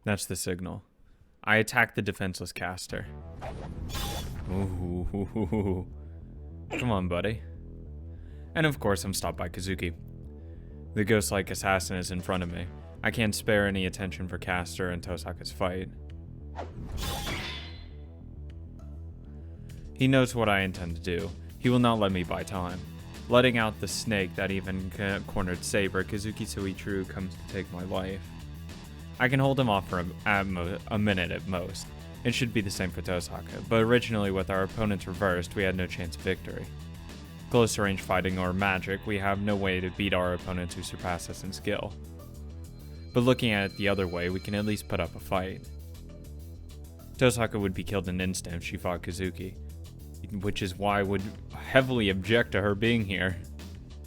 That's the signal. I attack the defenseless caster. Ooh. Come on, buddy. And of course, I'm stopped by Kazuki. The ghost-like assassin is in front of me. I can't spare any attention for Caster and Tosaka's fight. He knows what I intend to do. He will not let me buy time. Letting out the snake that even cornered Saber, Kazuki Suichiro comes to take my life. I can hold him off for a minute at most. It should be the same for Tosaka, but originally with our opponents reversed, we had no chance of victory. Close range fighting or magic, we have no way to beat our opponents who surpass us in skill. But looking at it the other way, we can at least put up a fight. Tosaka would be killed in an instant if she fought Kazuki, which is why I would heavily object to her being here.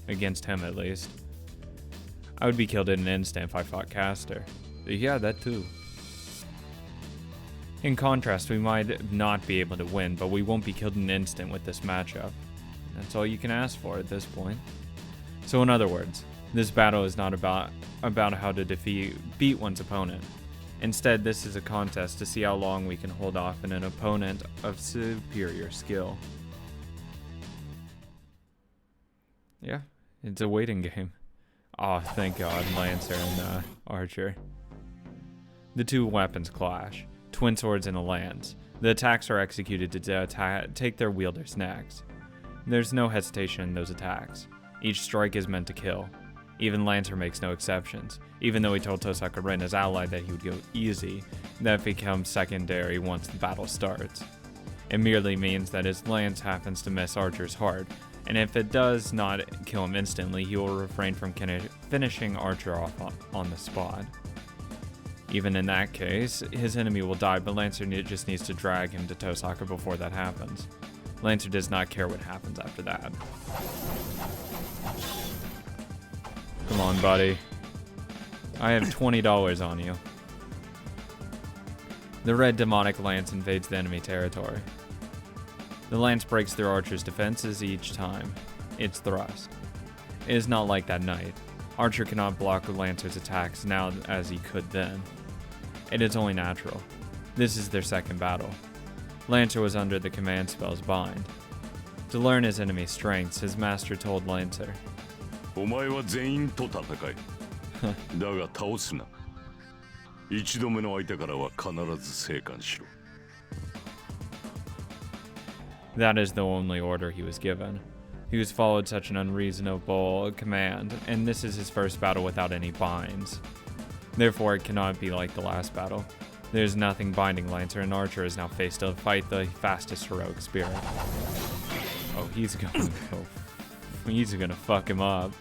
Against him, at least. I would be killed in an instant if I fought Caster. Yeah, that too. In contrast, we might not be able to win, but we won't be killed in an instant with this matchup. That's all you can ask for at this point. So in other words, this battle is not about how to beat one's opponent. Instead, this is a contest to see how long we can hold off in an opponent of superior skill. Yeah, it's a waiting game. Oh, thank God, Lancer and Archer. The two weapons clash. Twin swords and a lance. The attacks are executed to take their wielders' necks. There's no hesitation in those attacks. Each strike is meant to kill. Even Lancer makes no exceptions. Even though he told Tosaka Rin, his ally, that he would go easy, that becomes secondary once the battle starts. It merely means that his lance happens to miss Archer's heart, and if it does not kill him instantly, he will refrain from finishing Archer off on the spot. Even in that case, his enemy will die, but Lancer just needs to drag him to Tosaka before that happens. Lancer does not care what happens after that. Come on, buddy. I have $20 on you. The red demonic lance invades the enemy territory. The lance breaks through Archer's defenses each time. It's thrust. It is not like that knight. Archer cannot block Lancer's attacks now as he could then. It is only natural. This is their second battle. Lancer was under the command spell's bind. To learn his enemy's strengths, his master told Lancer, お前は全員と戦い。だが倒すな。一度目の相手からは必ず生還しろ。 That is the only order he was given. He was followed such an unreasonable command, and this is his first battle without any binds. Therefore, it cannot be like the last battle. There is nothing binding Lancer, and Archer is now faced to fight the fastest heroic spirit. Oh, he's gonna fuck him up.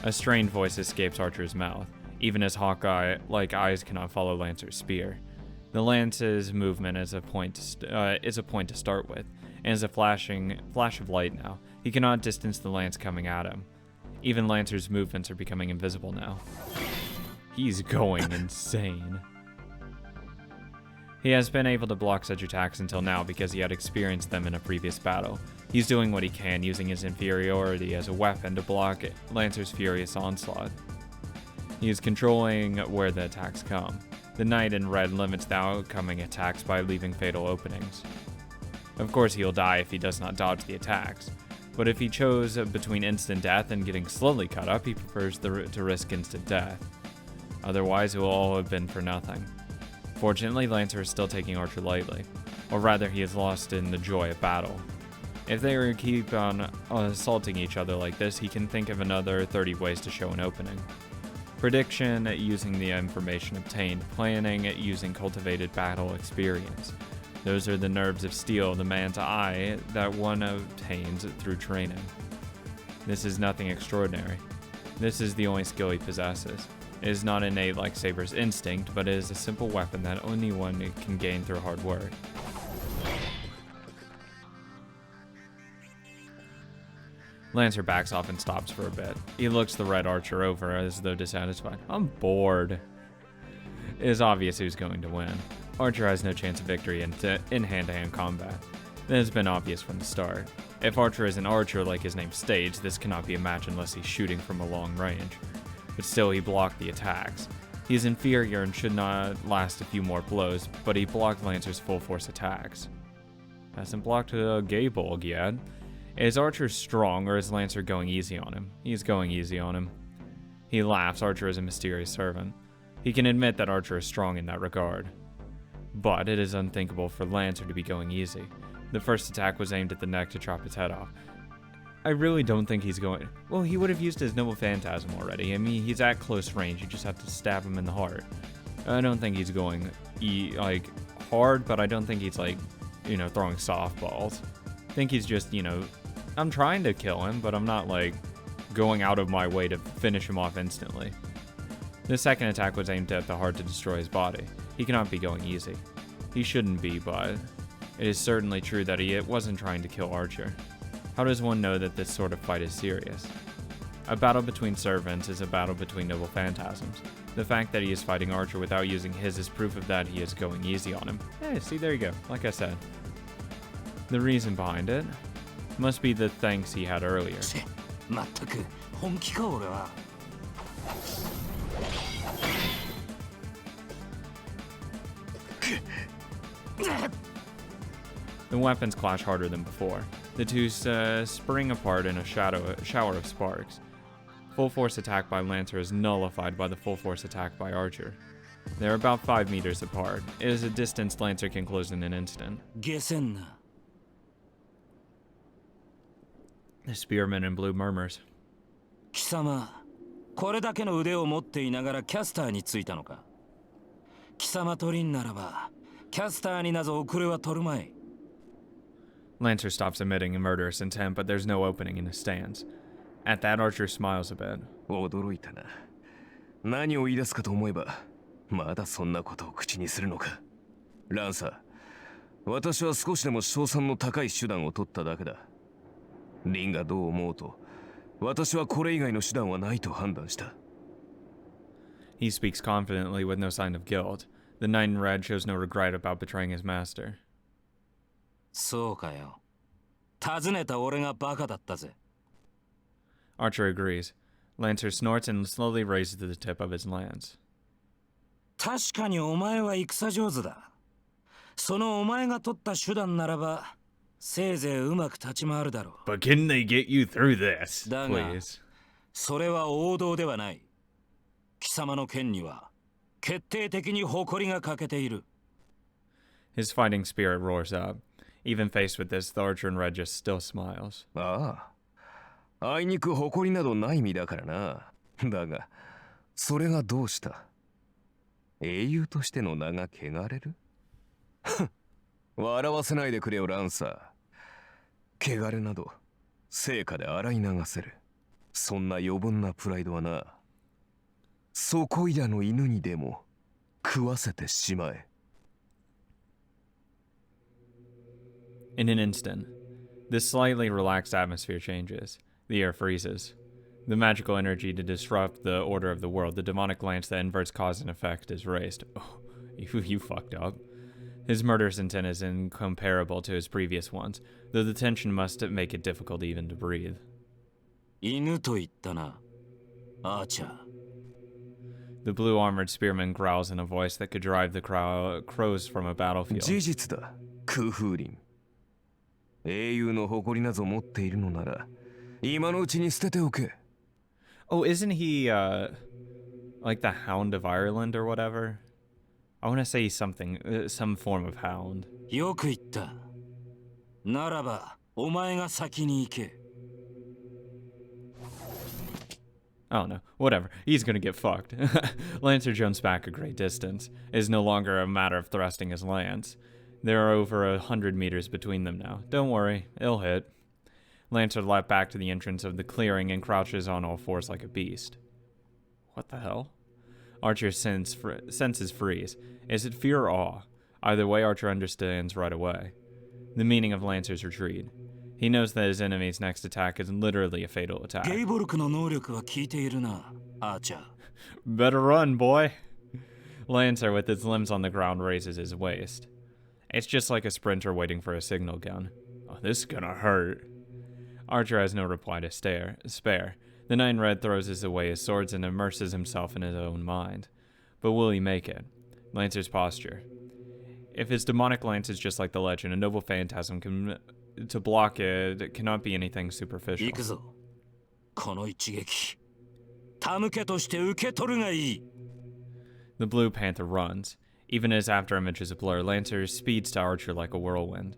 A strained voice escapes Archer's mouth. Even his hawk-eye-like eyes cannot follow Lancer's spear. The lance's movement is a point to start with, and is a flash of light now. He cannot distance the lance coming at him. Even Lancer's movements are becoming invisible now. He's going insane. He has been able to block such attacks until now because he had experienced them in a previous battle. He's doing what he can, using his inferiority as a weapon to block Lancer's furious onslaught. He is controlling where the attacks come. The knight in red limits the outcoming attacks by leaving fatal openings. Of course, he'll die if he does not dodge the attacks, but if he chose between instant death and getting slowly cut up, he prefers to risk instant death. Otherwise, it will all have been for nothing. Fortunately, Lancer is still taking Archer lightly, or rather he is lost in the joy of battle. If they keep on assaulting each other like this, he can think of another 30 ways to show an opening. Prediction using the information obtained, planning using cultivated battle experience. Those are the nerves of steel, the man's eye that one obtains through training. This is nothing extraordinary. This is the only skill he possesses. It is not innate like Saber's instinct, but it is a simple weapon that anyone can gain through hard work. Lancer backs off and stops for a bit. He looks the red Archer over as though dissatisfied. I'm bored. It is obvious who's going to win. Archer has no chance of victory in hand-to-hand combat. That has been obvious from the start. If Archer is an archer like his name states, this cannot be a match unless he's shooting from a long range. But still, he blocked the attacks. He is inferior and should not last a few more blows, but he blocked Lancer's full force attacks. Hasn't blocked a Gaybolg yet. Is Archer strong, or is Lancer going easy on him? He's going easy on him. He laughs. Archer is a mysterious servant. He can admit that Archer is strong in that regard. But it is unthinkable for Lancer to be going easy. The first attack was aimed at the neck to chop its head off. I really don't think he's going... Well, he would have used his Noble Phantasm already. I mean, he's at close range. You just have to stab him in the heart. I don't think he's going, hard, but I don't think he's, throwing softballs. I think he's just, I'm trying to kill him, but I'm not, going out of my way to finish him off instantly. The second attack was aimed at the heart to destroy his body. He cannot be going easy. He shouldn't be, but it is certainly true that he wasn't trying to kill Archer. How does one know that this sort of fight is serious? A battle between servants is a battle between noble phantasms. The fact that he is fighting Archer without using his is proof of that he is going easy on him. Hey, see, there you go, like I said. The reason behind it must be the thanks he had earlier. The weapons clash harder than before. The two spring apart in a shower of sparks. Full force attack by Lancer is nullified by the full force attack by Archer. They are about 5 meters apart. It is a distance Lancer can close in an instant. The spearman in blue murmurs. 貴様、これだけの腕を持っていながらキャスターについたのか。貴様取りんならば、キャスターになぞ遅れは取るまい。Lancer stops emitting a murderous intent, but there's no opening in his stance. At that, Archer smiles a bit. 驚いたな。何を言い出すかと思えば、まだそんなことを口にするのか。ランサー、私は少しでも勝算の高い手段を取っただけだ。リンがどう思うと、私はこれ以外の手段はないと判断した。He speaks confidently with no sign of guilt. The knight in red shows no regret about betraying his master. そうかよ。尋ねた俺がバカだったぜ。Archer agrees. Lancer snorts and slowly raises the tip of his lance. 確かにお前は戦上手だ。そのお前が取った手段ならば、せいぜいうまく立ち回るだろう。But can they get you through this, だが、 please? それは王道ではない。貴様の剣には決定的に誇りが欠けている。His fighting spirit roars up. Even faced with this, the archer in red just still smiles. ああ、あいにく誇りなどない身だからな。だが、それがどうした？英雄としての名が汚れる？笑わせないでくれよ、ランサー。汚れなど、成果で洗い流せる。そんな余分なプライドはな、そこいらの犬にでも食わせてしまえ。In an instant, the slightly relaxed atmosphere changes. The air freezes. The magical energy to disrupt the order of the world, the demonic lance that inverts cause and effect, is raised. Oh, you fucked up. His murderous intent is incomparable to his previous ones, though the tension must make it difficult even to breathe. 犬と言ったな、アーチャー。The blue-armored spearman growls in a voice that could drive the crows from a battlefield. 事実だ、空風林。英雄の誇りなぞ持っているのなら、今のうちに捨てておけ。Oh, isn't he, like the Hound of Ireland or whatever? I want to say something, some form of hound. よく言った。ならば、お前が先に行け。I don't know. Whatever. He's gonna get fucked. Lancer jumps back a great distance. It is no longer a matter of thrusting his lance. There are over 100 meters between them now. Don't worry, it'll hit. Lancer leapt back to the entrance of the clearing and crouches on all fours like a beast. What the hell? Archer's senses freeze. Is it fear or awe? Either way, Archer understands right away the meaning of Lancer's retreat. He knows that his enemy's next attack is literally a fatal attack. ゲイボルクの能力は効いているな、アーチャー。Better run, boy. Lancer, with his limbs on the ground, raises his waist. It's just like a sprinter waiting for a signal gun. Oh, this is gonna hurt. Archer has no reply to spare. The knight in red throws away his swords and immerses himself in his own mind. But will he make it? Lancer's posture. If his demonic lance is just like the legend, a noble phantasm to block it cannot be anything superficial. 行くぞ。この一撃。手向けとして受け取るがいい。The blue panther runs. Even as after image is a blur, Lancer speeds to Archer like a whirlwind.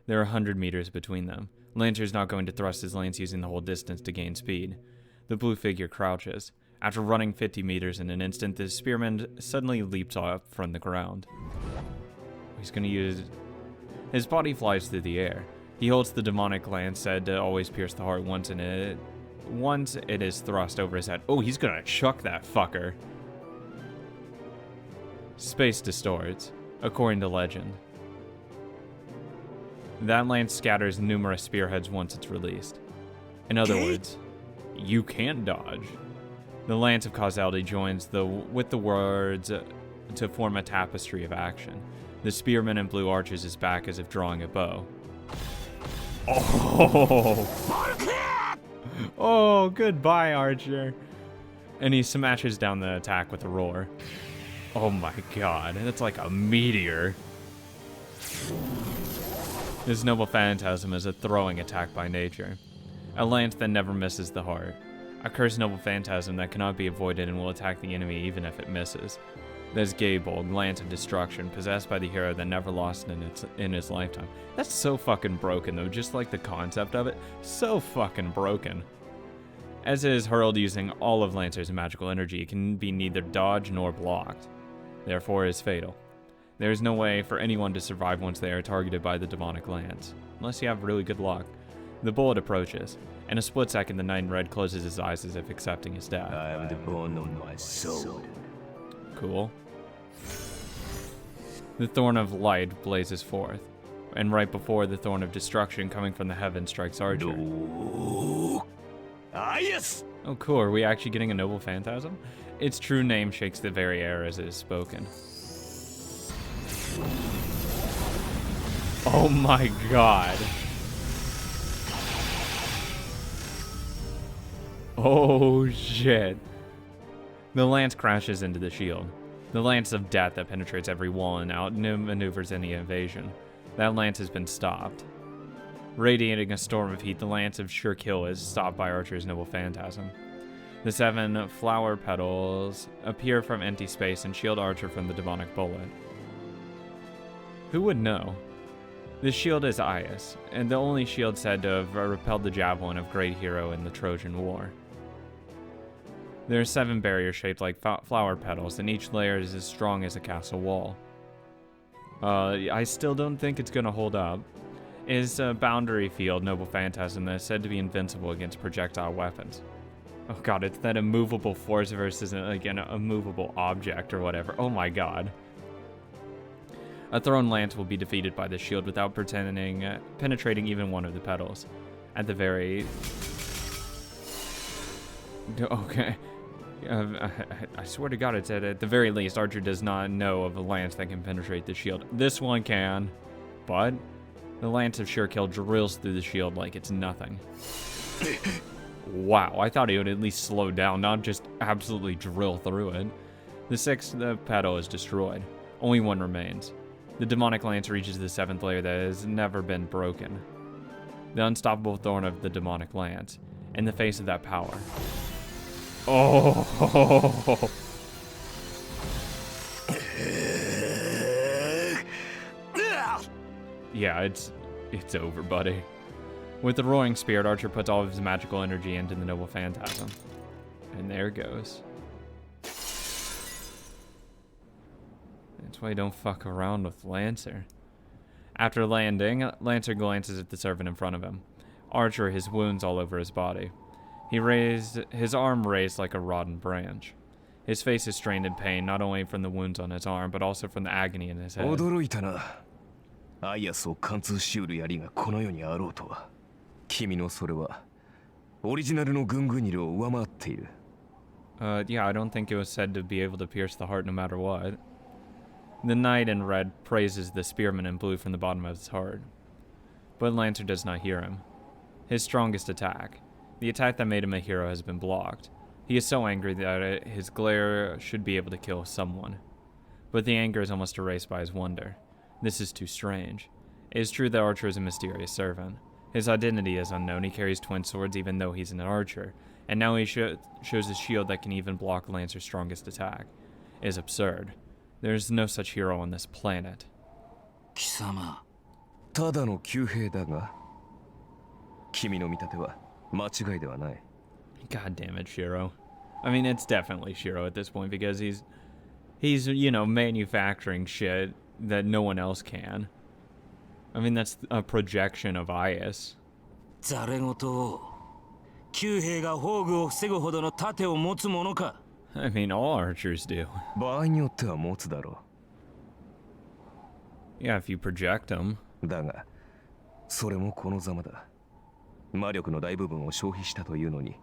There are 100 meters between them. Lancer's not going to thrust his lance using the whole distance to gain speed. The blue figure crouches. After running 50 meters in an instant, the spearman suddenly leaps up from the ground. He's going to use... His body flies through the air. He holds the demonic lance said to always pierce the heart once it is thrust over his head. Oh, he's going to chuck that fucker. Space distorts, according to legend. That lance scatters numerous spearheads once it's released. In other words, you can't dodge. The lance of causality joins with the words to form a tapestry of action. The spearman in blue arches his back as if drawing a bow. Oh! Oh, goodbye, Archer. And he smashes down the attack with a roar. Oh my god, that's like a meteor. This noble phantasm is a throwing attack by nature. A lance that never misses the heart. A cursed noble phantasm that cannot be avoided and will attack the enemy even if it misses. There's Gable, Lance of Destruction, possessed by the hero that never lost in his lifetime. That's so fucking broken though, just like the concept of it. So fucking broken. As it is hurled using all of Lancer's magical energy, it can be neither dodged nor blocked. Therefore it is fatal. There is no way for anyone to survive once they are targeted by the demonic lance. Unless you have really good luck. The bullet approaches. In a split second, the knight in red closes his eyes as if accepting his death. I am the bone of my soul. Cool. The thorn of light blazes forth, and right before the thorn of destruction coming from the heaven strikes Archer. No. Ah, yes! Oh cool, are we actually getting a noble phantasm? Its true name shakes the very air as it is spoken. Oh my god. Oh shit. The lance crashes into the shield. The lance of death that penetrates every wall and outmaneuvers any evasion. That lance has been stopped. Radiating a storm of heat, the lance of sure kill is stopped by Archer's noble phantasm. The 7 flower petals appear from empty space and shield Archer from the demonic bullet. Who would know? This shield is Aias, and the only shield said to have repelled the javelin of great hero in the Trojan War. There are 7 barriers shaped like flower petals, and each layer is as strong as a castle wall. I still don't think it's gonna hold up. It is a boundary field noble phantasm that is said to be invincible against projectile weapons. Oh god, it's that immovable force versus, again, a movable object or whatever. Oh my god. A thrown lance will be defeated by the shield without penetrating even one of the petals. At the very... Okay. I swear to god it said at the very least, Archer does not know of a lance that can penetrate the shield. This one can, but the lance of sure kill drills through the shield like it's nothing. Wow, I thought he would at least slow down, not just absolutely drill through it. The 6th petal is destroyed. Only one remains. The demonic lance reaches the 7th layer that has never been broken. The unstoppable thorn of the demonic lance. In the face of that power. Oh! Yeah, it's over, buddy. With the roaring spirit, Archer puts all of his magical energy into the noble phantasm. And there it goes. That's why you don't fuck around with Lancer. After landing, Lancer glances at the servant in front of him. Archer, his wounds all over his body. His arm raised like a rotten branch. His face is strained in pain, not only from the wounds on his arm, but also from the agony in his head. 驚いたな。アイアスを貫通しうる槍がこの世にあろうとは。君のそれはオリジナルのグングニルを上回っている。Yeah, I don't think it was said to be able to pierce the heart no matter what. The knight in red praises the spearman in blue from the bottom of his heart. But Lancer does not hear him. His strongest attack, the attack that made him a hero, has been blocked. He is so angry that his glare should be able to kill someone. But the anger is almost erased by his wonder. This is too strange. It is true that Archer is a mysterious servant. His identity is unknown. He carries twin swords even though he's an archer. And now he shows a shield that can even block Lancer's strongest attack. It is absurd. There is no such hero on this planet. 貴様。ただの騎兵だが、君の見立ては間違いではない。God damn it, Shiro. I mean, it's definitely Shiro at this point because he's you know, manufacturing shit that no one else can. I mean, that's a projection of Ias. ざれ言を。騎兵が宝具を防ぐほどの盾を持つものか。I mean, all archers do. 場合によっては持つだろ Yeah, if you project them. う。だが、それもこのざまだ。魔力の大部分を消費したというのに、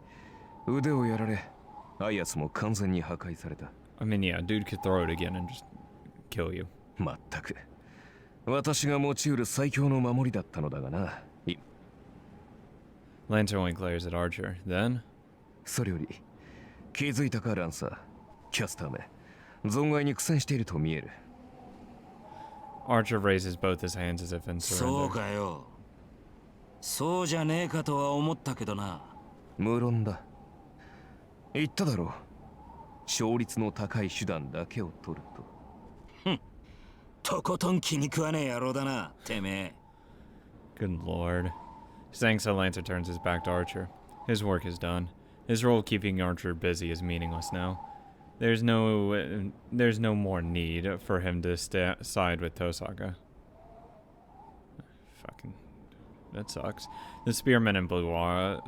腕をやられ、アイアスも完全に破壊された。I mean, yeah, dude could throw it again and just kill you. まったく。私が持ち得る最強の守りだったのだがな。Lancer only glares at Archer. Then? それより、気づいたかランサー。キャスターめ、存外に苦戦していると見える。Archer raises both his hands as if in そう surrender. かよ。そうじゃねえかとは思ったけどな。無論だ。言っただろう。勝率の高い手段だけを取ると。とことん気に食わねえ野郎だな、てめえ。Good lord. Saying so, Lancer turns his back to Archer. His work is done. His role of keeping Archer busy is meaningless now. There's no more need for him to side with Tosaka. Fucking... That sucks. The spearman in blue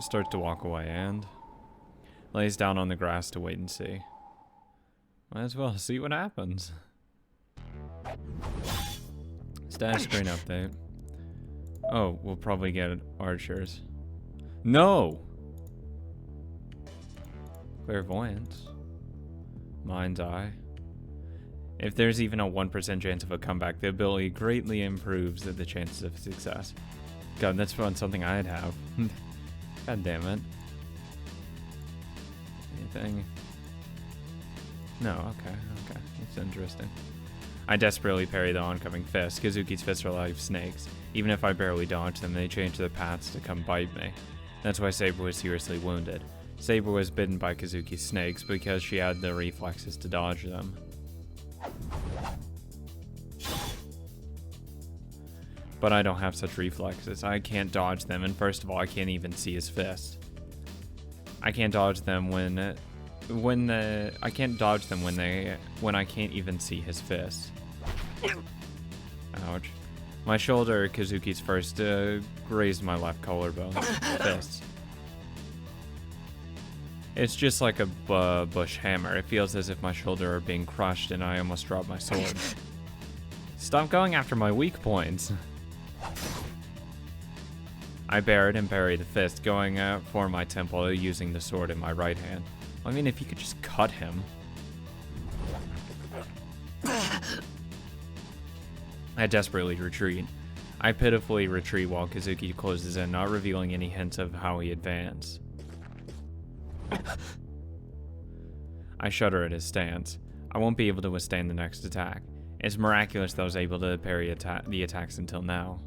starts to walk away and... lays down on the grass to wait and see. Might as well see what happens. Status screen update. Oh, we'll probably get archers. No! Clairvoyance. Mind's Eye. If there's even a 1% chance of a comeback, the ability greatly improves the chances of success. God, that's fun, something I'd have. God damn it. Anything? No, okay. That's interesting. I desperately parry the oncoming fist. Kazuki's fists are like snakes. Even if I barely dodge them, they change their paths to come bite me. That's why Saber was seriously wounded. Saber was bitten by Kazuki's snakes because she had the reflexes to dodge them. But I don't have such reflexes. I can't dodge them, and first of all, I can't even see his fist. I can't dodge them when I can't dodge them when I can't even see his fist. Ouch. My shoulder, Kazuki's first, grazed my left collarbone. Fist. It's just like a bush hammer. It feels as if my shoulder are being crushed and I almost dropped my sword. Stop going after my weak points. I bared and buried the fist, going for my temple using the sword in my right hand. I mean, if you could just cut him. I desperately retreat. I pitifully retreat while Kazuki closes in, not revealing any hints of how he advanced. I shudder at his stance. I won't be able to withstand the next attack. It's miraculous that I was able to parry the attacks until now.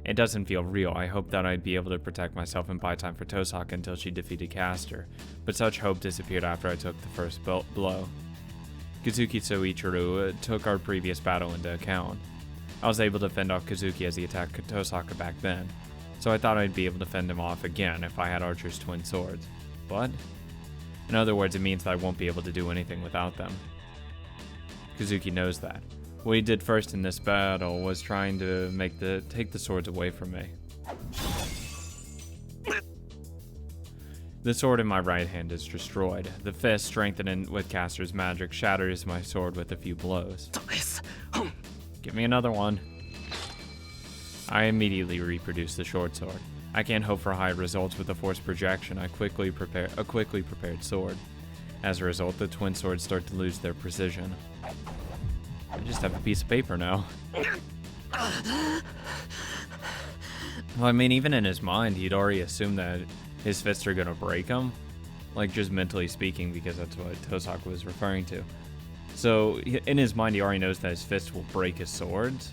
It doesn't feel real. I hoped that I'd be able to protect myself and buy time for Tosaka until she defeated Caster, but such hope disappeared after I took the first blow. Kazuki Soichiro took our previous battle into account. I was able to fend off Kazuki as he attacked Tosaka back then, so I thought I'd be able to fend him off again if I had Archer's twin swords. But, in other words, it means that I won't be able to do anything without them. Kazuki knows that. What he did first in this battle was trying to take the swords away from me. The sword in my right hand is destroyed. The fist, strengthened with Caster's magic, shatters my sword with a few blows. Give me another one. I immediately reproduce the short sword. I can't hope for high results with a forced projection. I quickly prepare a quickly prepared sword. As a result, the twin swords start to lose their precision. I just have a piece of paper now. Well, I mean, even in his mind, he'd already assumed that his fists are gonna break him. Like, just mentally speaking, because that's what Tosaka was referring to. So, in his mind, he already knows that his fist will break his swords.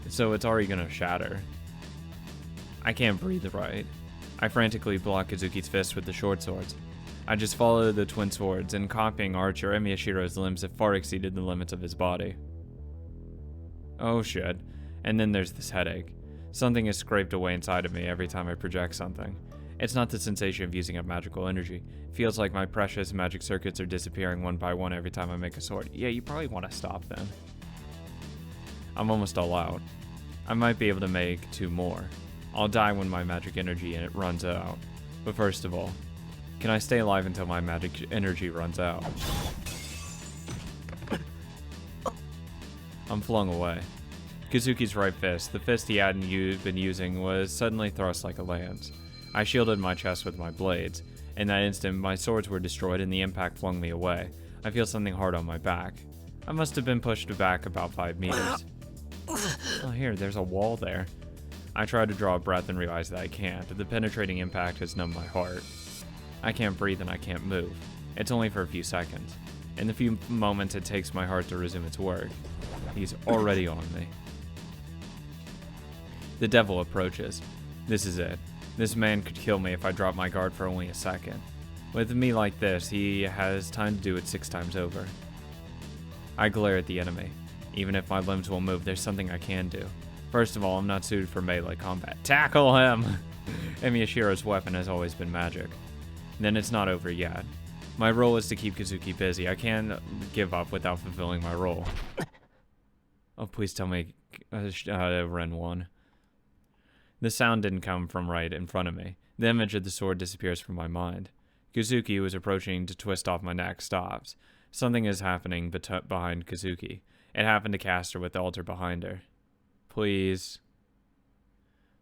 So it's already gonna shatter. I can't breathe right. I frantically block Kazuki's fist with the short swords. I just follow the twin swords, and copying Archer, Miyashiro's limbs have far exceeded the limits of his body. Oh shit. And then there's this headache. Something is scraped away inside of me every time I project something. It's not the sensation of using up magical energy. It feels like my precious magic circuits are disappearing one by one every time I make a sword. Yeah, you probably want to stop then. I'm almost all out. I might be able to make 2 more. I'll die when my magic energy runs out. But first of all, can I stay alive until my magic energy runs out? I'm flung away. Kazuki's right fist, the fist he hadn't been using, was suddenly thrust like a lance. I shielded my chest with my blades. In that instant, my swords were destroyed and the impact flung me away. I feel something hard on my back. I must have been pushed back about 5 meters. Oh, here, there's a wall there. I try to draw a breath and realize that I can't. The penetrating impact has numbed my heart. I can't breathe and I can't move. It's only for a few seconds. In the few moments it takes my heart to resume its work. He's already on me. The devil approaches. This is it. This man could kill me if I dropped my guard for only a second. With me like this, he has time to do it 6 times over. I glare at the enemy. Even if my limbs will move, there's something I can do. First of all, I'm not suited for melee combat. Tackle him! Miyashiro's weapon has always been magic. Then it's not over yet. My role is to keep Kazuki busy. I can't give up without fulfilling my role. Oh, please tell me Ren won. The sound didn't come from right in front of me. The image of the sword disappears from my mind. Kazuki, who was approaching to twist off my neck, stops. Something is happening behind Kazuki. It happened to Castor with the altar behind her. Please.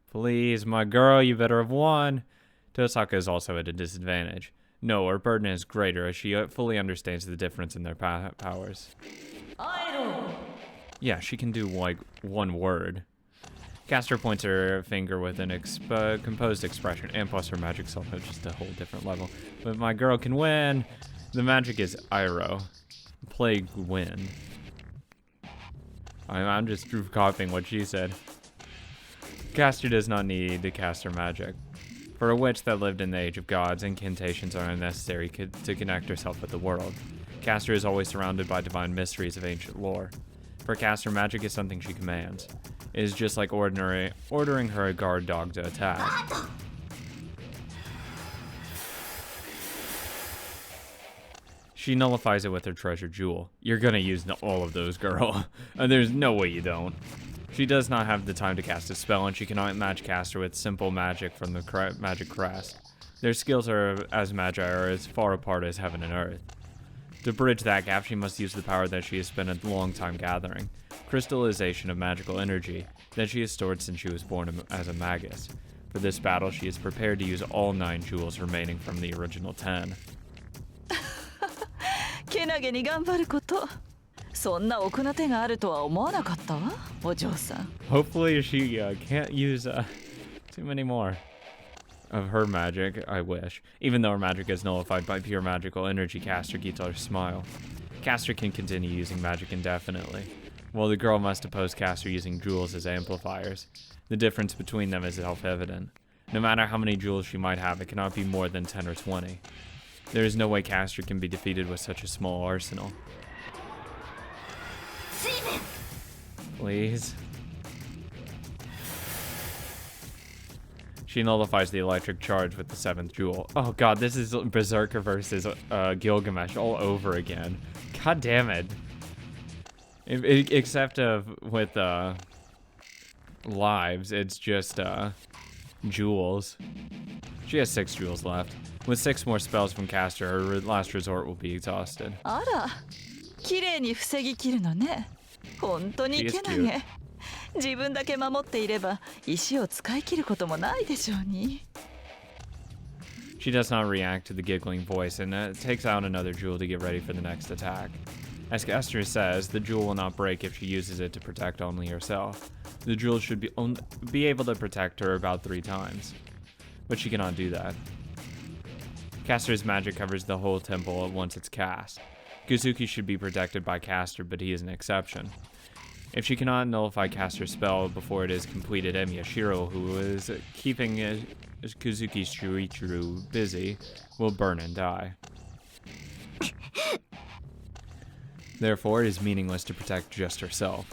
Please, my girl, you better have won. Tosaka is also at a disadvantage. No, her burden is greater as she fully understands the difference in their powers. Yeah, she can do like 1 word. Castor points her finger with an composed expression, and plus her magic self is just a whole different level. But my girl can win. The magic is Iroh. Plague win. I'm just copying what she said. Castor does not need to cast her magic. For a witch that lived in the age of gods, incantations are unnecessary to connect herself with the world. Castor is always surrounded by divine mysteries of ancient lore. For Castor, magic is something she commands. It is just like ordering her guard dog to attack. She nullifies it with her treasure jewel. You're gonna use all of those, girl. And there's no way you don't. She does not have the time to cast a spell, and she cannot match Castor with simple magic from the magic crest. Their skills are as far apart as heaven and earth. To bridge that gap, she must use the power that she has spent a long time gathering. Crystallization of magical energy that she has stored since she was born as a magus. For this battle, she is prepared to use all 9 jewels remaining from the original 10. けなげに頑張ること。そんな奥な手があるとは思わなかったわ、お嬢さん。 Hopefully she can't use too many more of her magic, I wish. Even though her magic is nullified by pure magical energy, Castor keeps her smile. Castor can continue using magic indefinitely, while the girl must oppose Castor using jewels as amplifiers. The difference between them is self-evident. No matter how many jewels she might have, it cannot be more than 10 or 20. There is no way Castor can be defeated with such a small arsenal. Please. She nullifies the electric charge with the 7th jewel. Oh god, this is Berserker versus Gilgamesh all over again. God damn it. Except with lives, it's just jewels. She has 6 jewels left. With 6 more spells from Castor, her last resort will be exhausted. あら、綺麗に防ぎ切るのね。本当にけなげ。自分だけ守っていれば石を使い切ることもないでしょうに。 She does not react to the giggling voice and takes out another jewel to get ready for the next attack. As Castor says, the jewel will not break if she uses it to protect only herself. The jewel should be able to protect her about 3 times. But she cannot do that. Caster's magic covers the whole temple once it's cast. Kuzuki should be protected by Caster, but he is an exception. If she cannot nullify Caster's spell before it is completed, Miyashiro, who is keeping Kuzuki's Shuichiro busy, will burn and die. Therefore, it is meaningless to protect just herself.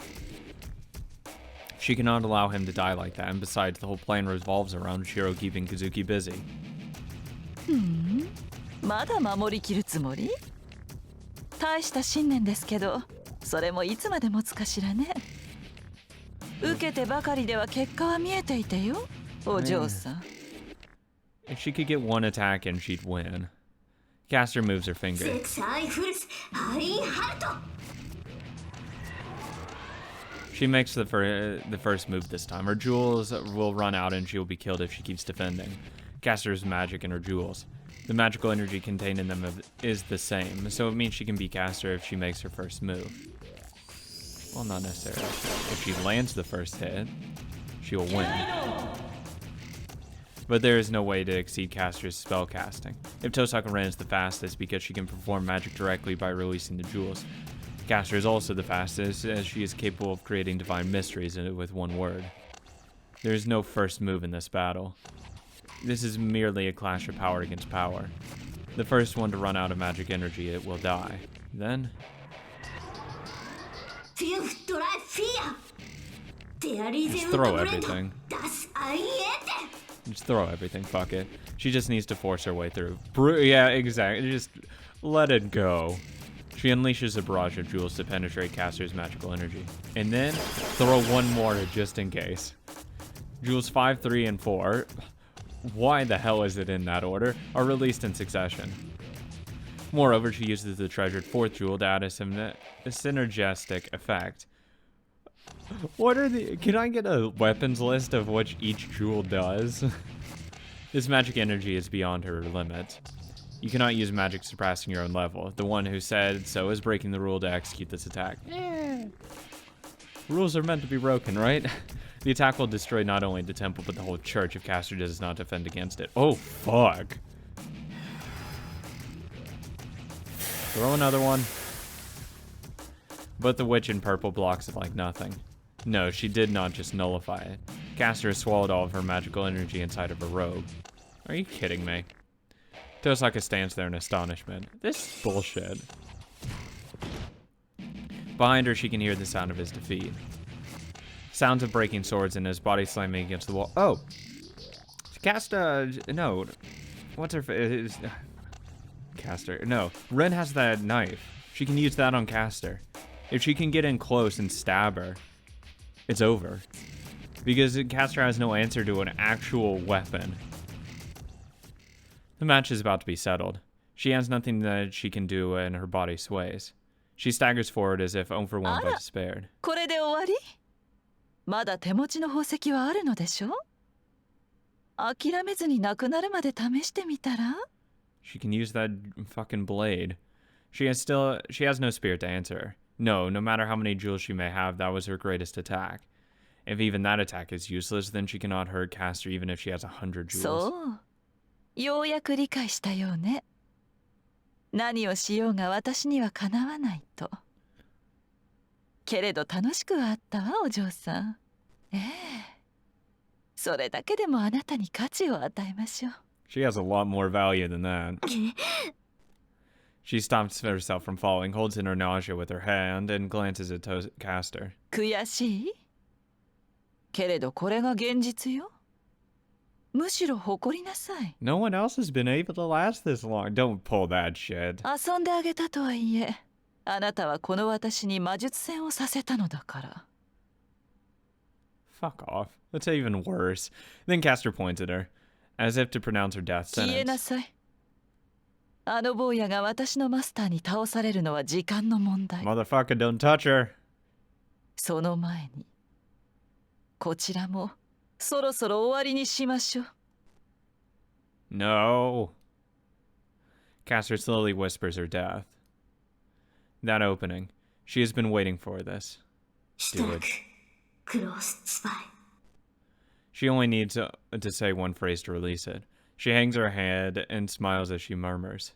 She cannot allow him to die like that, and besides, the whole plan revolves around Shiro keeping Kuzuki busy. まだ守りきるつもり？大した信念ですけど、それもいつまで持つかしらね。受けてばかりでは結果は見えていてよ、お嬢さん。If she could get one attack in, she'd win. Caster moves her finger. She makes the first move this time. Her jewels will run out and she will be killed if she keeps defending. Caster's magic in her jewels. The magical energy contained in them is the same, so it means she can beat Caster if she makes her first move. Well, not necessarily. If she lands the first hit, she will win. But there is no way to exceed Caster's spell casting. If Tosaka Ren is the fastest because she can perform magic directly by releasing the jewels. Caster is also the fastest as she is capable of creating divine mysteries with one word. There is no first move in this battle. This is merely a clash of power against power. The first one to run out of magic energy, it will die. Then... just throw everything. Just throw everything, fuck it. She just needs to force her way through. Yeah, exactly. Just let it go. She unleashes a barrage of jewels to penetrate Caster's magical energy. And then throw one more just in case. Jewels 5, 3, and 4, why the hell is it in that order, are released in succession. Moreover, she uses the treasured 4th jewel to add a synergistic effect. What are the... Can I get a weapons list of what each jewel does? This magic energy is beyond her limit. You cannot use magic surpassing your own level. The one who said so is breaking the rule to execute this attack. Rules are meant to be broken, right? The attack will destroy not only the temple, but the whole church if Caster does not defend against it. Oh, fuck. Throw another one. But the witch in purple blocks it like nothing. No, she did not just nullify it. Caster has swallowed all of her magical energy inside of her robe. Are you kidding me? Tosaka stands there in astonishment. This is bullshit. Behind her, she can hear the sound of his defeat. Sounds of breaking swords and his body slamming against the wall. Oh! Caster... No. What's her... Caster... No. Ren has that knife. She can use that on Caster. If she can get in close and stab her, it's over. Because Caster has no answer to an actual weapon. The match is about to be settled. She has nothing that she can do and her body sways. She staggers forward as if overwhelmed by despair. これで終わり？まだ手持ちの宝石はあるのでしょ？諦めずになくなるまで試してみたら？ She can use that fucking blade. She has no spirit to answer her. No matter how many jewels she may have, that was her greatest attack. If even that attack is useless, then she cannot hurt Caster even if she has 100 jewels. そう。ようやく理解したようね。何をしようが私にはかなわないと。けれど楽しくはあったわ、お嬢さん。ええ。それだけでもあなたに価値を与えましょう。She has a lot more value than that. She stops herself from falling, holds in her nausea with her hand, and glances at Caster. 悔しい？けれどこれが現実よ。むしろ誇りなさい。No one else has been able to last this long. Don't pull that shit. 遊んであげたとはいえ、あなたはこの私に魔術戦をさせたのだから。Fuck off. That's even worse. Then Caster points at her, as if to pronounce her death 消えな sentence. さい。あの坊やが私のマスターに倒されるのは時間の問題。 Motherfucker, don't touch her. その前に、こちらもそろそろ終わりにしましょう。No. Caster slowly whispers her death. That opening. She has been waiting for this. Do it. She only needs to say one phrase to release it. She hangs her head and smiles as she murmurs,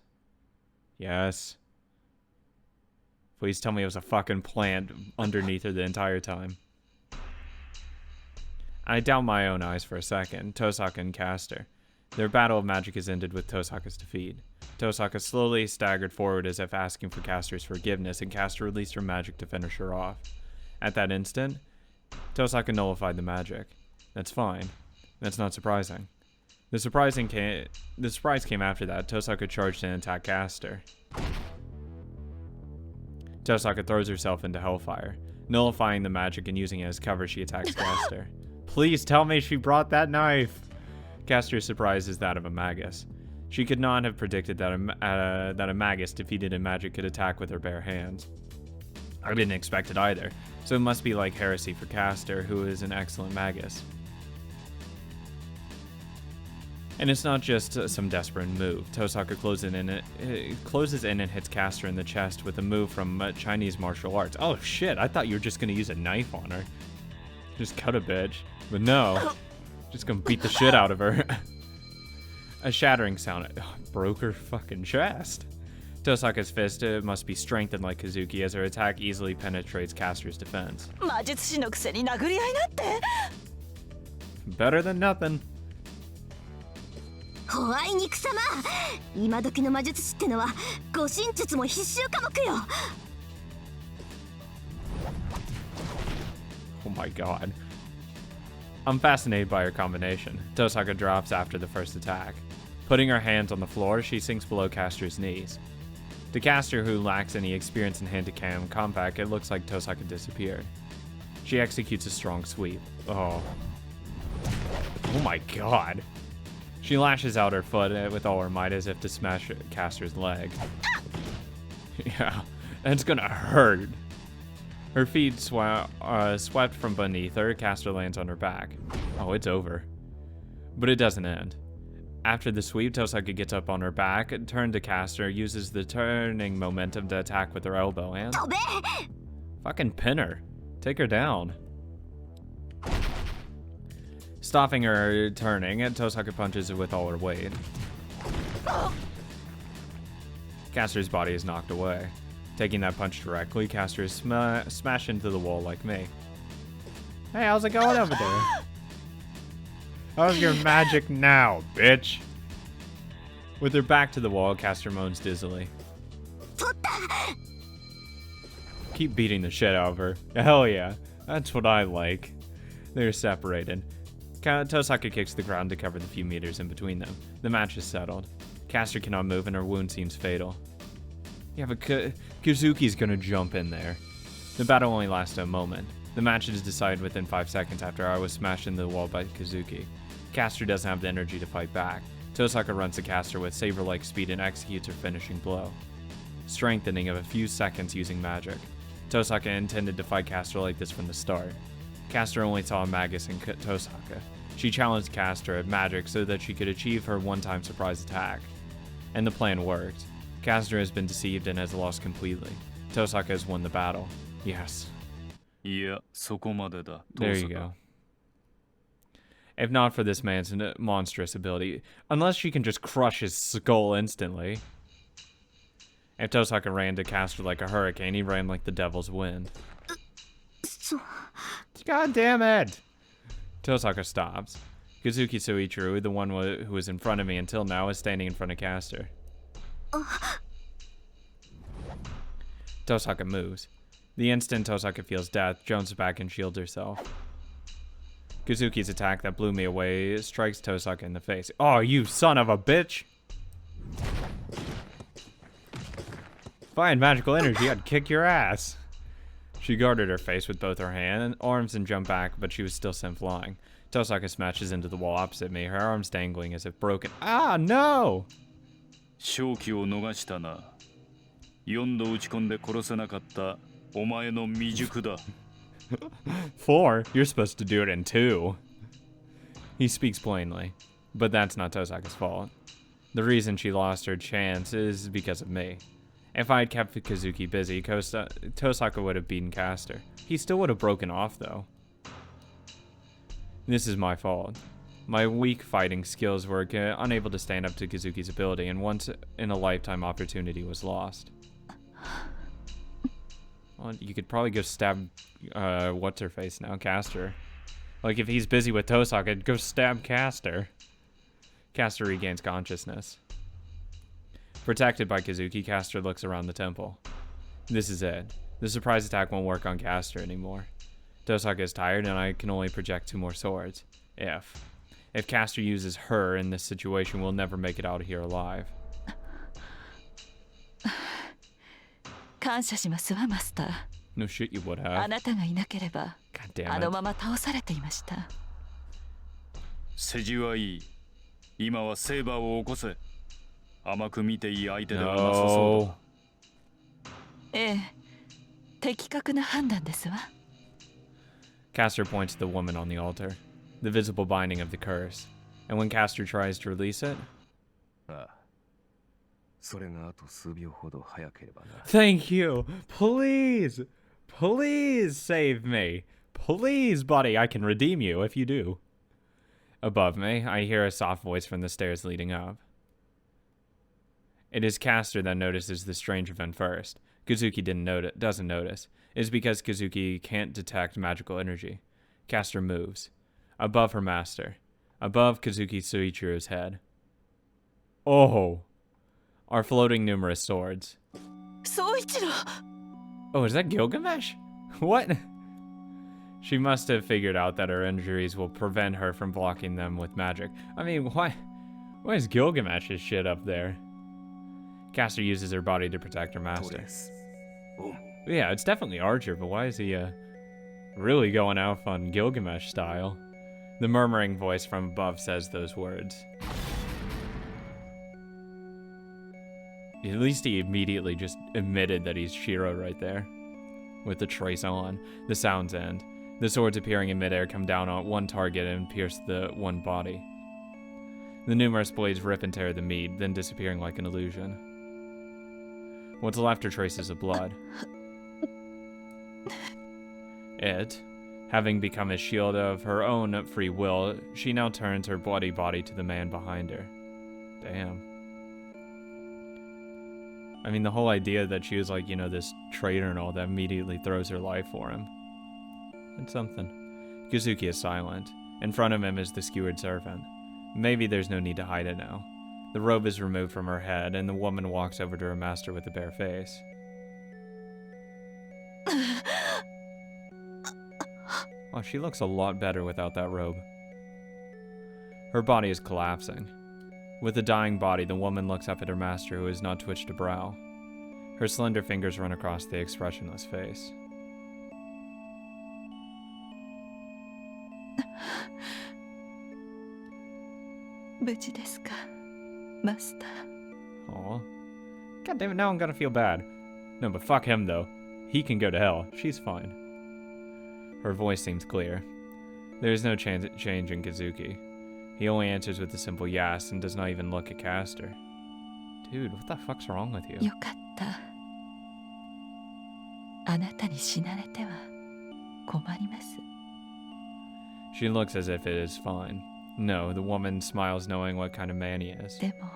"Yes." Please tell me it was a fucking plant underneath her the entire time. I doubt my own eyes for a second. Tosaka and Caster. Their battle of magic is ended with Tosaka's defeat. Tosaka slowly staggered forward as if asking for Caster's forgiveness, and Caster released her magic to finish her off. At that instant, Tosaka nullified the magic. That's fine. That's not surprising. The surprise came after that. Tosaka charged and attacked Caster. Tosaka throws herself into Hellfire. Nullifying the magic and using it as cover, she attacks Caster. Please tell me she brought that knife! Caster's surprise is that of a Magus. She could not have predicted that a Magus defeated in magic could attack with her bare hands. I didn't expect it either, so it must be like heresy for Caster, who is an excellent Magus. And it's not just some desperate move. Tosaka closes in and hits Caster in the chest with a move from Chinese martial arts. Oh shit, I thought you were just gonna use a knife on her. Just cut a bitch. But no, just gonna beat the shit out of her. A shattering sound broke her fucking chest. Tosaka's fist must be strengthened like Kazuki as her attack easily penetrates Caster's defense. 魔術師のくせに殴り合いなんて Better than nothing. ホワイ肉様今時の魔術師ってのは護身術も必修科目よ Oh my god. I'm fascinated by her combination. Tosaka drops after the first attack. Putting her hands on the floor, she sinks below Caster's knees. To Caster, who lacks any experience in hand-to-cam combat, it looks like Tosaka disappeared. She executes a strong sweep. Oh my god. She lashes out her foot with all her might as if to smash Caster's leg. Yeah, that's gonna hurt. Her feet swept from beneath her. Caster lands on her back. Oh, it's over. But it doesn't end. After the sweep, Tosaka gets up on her back, turns to Caster, uses the turning momentum to attack with her elbow, and... fucking pin her. Take her down. Stopping her turning, Tosaka punches her with all her weight. Caster's body is knocked away. Taking that punch directly, Caster is smashed into the wall like me. Hey, how's it going over there? How's your magic now, bitch? With her back to the wall, Caster moans dizzily. Keep beating the shit out of her. Hell yeah, that's what I like. They're separated. Tosaka kicks the ground to cover the few meters in between them. The match is settled. Caster cannot move and her wound seems fatal. Yeah, but Kazuki's gonna jump in there. The battle only lasted a moment. The match is decided within 5 seconds after I was smashed into the wall by Kazuki. Caster doesn't have the energy to fight back. Tosaka runs to Caster with saber-like speed and executes her finishing blow. Strengthening of a few seconds using magic. Tosaka intended to fight Caster like this from the start. Caster only saw Magus in Tosaka. She challenged Caster at magic so that she could achieve her one-time surprise attack. And the plan worked. Caster has been deceived and has lost completely. Tosaka has won the battle. Yes. Yeah, そこまでだ. There you go. If not for this man's monstrous ability, unless she can just crush his skull instantly. If Tosaka ran to Caster like a hurricane, he ran like the devil's wind. God damn it! Tosaka stops. Kazuki Soichiro, the one who was in front of me until now, is standing in front of Caster. Tosaka moves. The instant Tosaka feels death, jumps back and shields herself. Kazuki's attack that blew me away strikes Tosaka in the face. Oh, you son of a bitch! If I had magical energy, I'd kick your ass. She guarded her face with both her arms and jumped back, but she was still sent flying. Tosaka smashes into the wall opposite me, her arms dangling as if broken. Ah, no! 勝機を逃したな。4度打ち込んで殺せなかったお前の未熟だ。4? You're supposed to do it in 2. He speaks plainly, but that's not Tosaka's fault. The reason she lost her chance is because of me. If I had kept Kazuki busy, Tosaka would have beaten Caster. He still would have broken off, though. This is my fault. My weak fighting skills were unable to stand up to Kazuki's ability, and once in a lifetime opportunity was lost. Well, you could probably go stab, what's her face now, Caster. Like if he's busy with Tosaka, go stab Caster. Caster regains consciousness. Protected by Kazuki, Caster looks around the temple. This is it. The surprise attack won't work on Caster anymore. Tosaka is tired, and I can only project 2 more swords. If Caster uses her in this situation, we'll never make it out of here alive. 感謝しますわマスター。 No shit you would あ have. なたがいなければ God あ damn の it. まま倒されていました。世辞はいい。今はセーバーを起こせ。甘く見ていい相手ではなさそうだ。No. ええ、的確な判断ですわ。 Caster points to the woman on the altar, the visible binding of the curse. And when Caster tries to release it, ああ。それがあと数秒ほど早ければな。 thank you. Please. Please save me. Please, buddy, I can redeem you if you do. Above me, I hear a soft voice from the stairs leading up. It is Caster that notices the strange event first. Kazuki doesn't notice. It is because Kazuki can't detect magical energy. Caster moves. Above her master. Above Kazuki Soichiro's head. Oh! Are floating numerous swords. 総一郎。 Oh, is that Gilgamesh? What? She must have figured out that her injuries will prevent her from blocking them with magic. I mean, why is Gilgamesh's shit up there? Caster uses her body to protect her と master. りあえずボン。 Yeah, it's definitely Archer, but why is he, really going off on Gilgamesh style? The murmuring voice from above says those words. At least he immediately just admitted that he's Shiro right there. With the trace on. The sounds end. The swords appearing in midair come down on one target and pierce the one body. The numerous blades rip and tear the meat, then disappearing like an illusion. What's left are traces of blood. It, having become a shield of her own free will, she now turns her bloody body to the man behind her. Damn. I mean, the whole idea that she was like, you know, this traitor and all that immediately throws her life for him. It's something. Kazuki is silent. In front of him is the skewered servant. Maybe there's no need to hide it now. The robe is removed from her head, and the woman walks over to her master with a bare face. Oh, she looks a lot better without that robe. Her body is collapsing. With the dying body, the woman looks up at her master, who has not twitched a brow. Her slender fingers run across the expressionless face. Master. Aw. God damn it, now I'm gonna feel bad. No, but fuck him, though. He can go to hell. She's fine. Her voice seems clear. There is no change in Kazuki. He only answers with a simple yes and does not even look at Caster. Dude, what the fuck's wrong with you? よかった。あなたに死なれては困ります。 She looks as if it is fine. No, the woman smiles knowing what kind of man he is. でも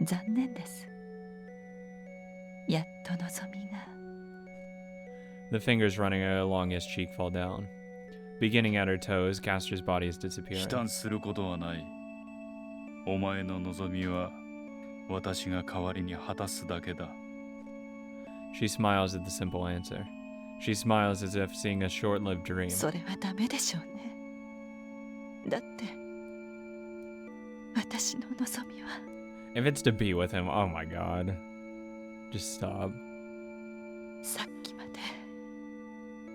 残念です。やっと望みが。 The fingers running along his cheek fall down. Beginning at her toes, Caster's body is 悲 disappearing. 嘆することはない。お前の望みは私が代わりに果たすだけだ。 She smiles at the simple answer. She smiles as if seeing a short-lived dream. それはダメでしょうね。だって私の望みは If it's to be with him, oh my god. Just stop. さっきまで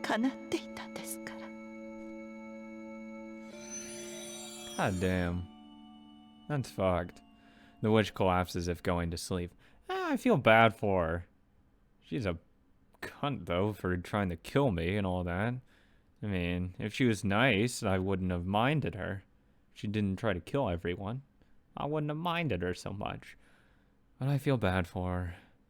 叶っていたんですから。 God damn. That's fucked. The witch collapses as if going to sleep. I feel bad for her. She's a cunt, though, for trying to kill me and all that. I mean, if she was nice, I wouldn't have minded her. She didn't try to kill everyone. I wouldn't have minded her so much. But I feel bad for her.